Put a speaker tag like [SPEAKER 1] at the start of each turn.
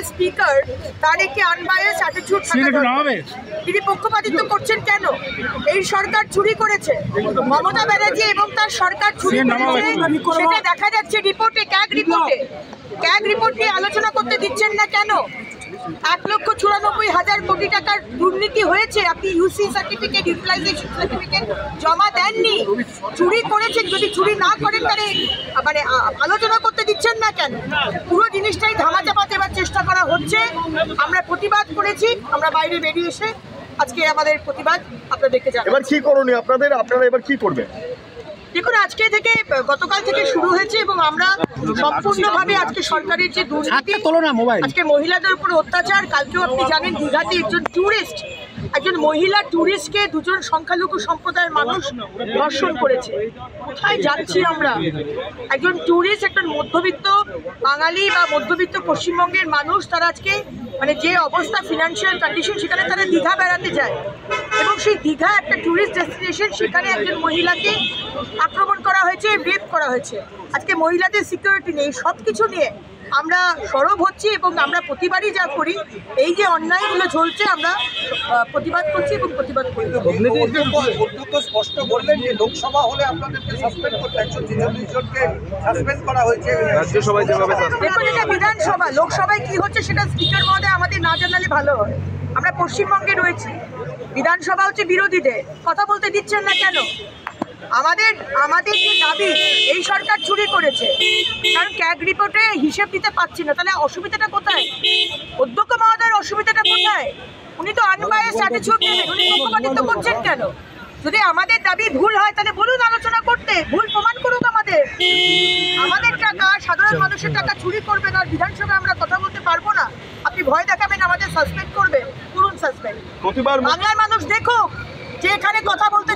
[SPEAKER 1] Speaker তার একটি unbiased attitude থাকা দরকার। তিনি পক্ষপাতিত্ব করছেন কেন? এই সরকার চুরি করেছে, মমতা ব্যানার্জি এবং তার সরকার চুরি করেছে, সেটা দেখা যাচ্ছে রিপোর্টে, ক্যাগ রিপোর্ট নিয়ে আলোচনা করতে দিচ্ছেন না কেন? 1,94,000 কোটি টাকার দুর্নীতি হয়েছে, আপনি ইউসি সার্টিফিকেট, ইউটিলাইজেশন সার্টিফিকেট জমা দেননি, চুরি করেছেন। যদি চুরি না করেন তাহলে মানে আলোচনা করতে দিচ্ছেন না কেন? পুরো জিনিসটাই ধামাচাপা দেওয়ার চেষ্টা করা হচ্ছে। আমরা প্রতিবাদ করেছি, আমরা বাইরে বেরিয়ে এসে আজকে আমাদের প্রতিবাদ আপনাদেরকে জানাই।
[SPEAKER 2] এবার কি করণীয় আপনারা এবার কি করবেন?
[SPEAKER 1] দেখুন, আজকে থেকে, গতকাল থেকে শুরু হয়েছে এবং আমরা সম্পূর্ণভাবে আজকে সরকারের যে দুর্নীতি, আজকে মহিলাদের উপর অত্যাচার, কালকেও আপনি জানেন দীঘাতে একজন মহিলা ট্যুরিস্টকে দুজন সংখ্যালঘু সম্প্রদায়ের মানুষ ধর্ষণ করেছে। কোথায় যাচ্ছি আমরা? একজন ট্যুরিস্ট, একটা মধ্যবিত্ত বাঙালি বা মধ্যবিত্ত পশ্চিমবঙ্গের মানুষ, তারা আজকে মানে যে অবস্থা, ফিনান্সিয়াল কন্ডিশন, সেখানে তারা দীঘা বেড়াতে যায় এবং সেই দীঘা একটা ট্যুরিস্ট ডেস্টিনেশন, সেখানে একজন মহিলাকে আক্রমণ করা হয়েছে, রেপ করা হয়েছে। আজকে মহিলাদের সিকিউরিটি নেই। সব কিছু নিয়ে আমরা সরব হচ্ছি এবং আমরা প্রতিবারই যা করি, এই যে অন্যায়গুলো চলছে, আমরা প্রতিবাদ করছি এবং প্রতিবাদ করি।
[SPEAKER 3] অত্যন্ত স্পষ্ট বললেন যে লোকসভা হলে আপনাদেরকে সাসপেন্ড করতে 146 জনকে সাসপেন্ড করা হয়েছে।
[SPEAKER 2] রাজ্যসভায় যেভাবে
[SPEAKER 1] দেখুন, এটা বিধানসভা, লোকসভায় কি হচ্ছে সেটা স্পিকার মহোদয় আমাদের না জানালে ভালো হয়। আমরা পশ্চিমবঙ্গে রয়েছি, বিধানসভা হচ্ছে বিরোধীদের, কথা বলতে দিচ্ছেন না কেন? আমাদের যে দাবি, এই সরকার চুরি করেছে, কারণ ক্যাগ রিপোর্টে হিসেব দিতে পারছি না, তাহলে অসুবিধাটা কোথায়? অধ্যক্ষ মহোদয়ের অসুবিধাটা কোথায়? উনি তো আনবায়াস অ্যাটিটিউড নেবেন, উনি পক্ষপাতিত্ব করছেন কেন? যদি আমাদের দাবি ভুল হয় তাহলে বলুন আলোচনা করতে, ভুল প্রমাণ করুক। আমাদের টাকা, সাধারণ মানুষের টাকা চুরি করবেন আর বিধানসভায় আমরা কথা বলতে পারবো না? আপনি ভয় দেখাবেন আমাদের সাসপেন্ড করবেন? করুন সাসপেন্ড। বাংলার মানুষ দেখুক যে এখানে কথা বলতে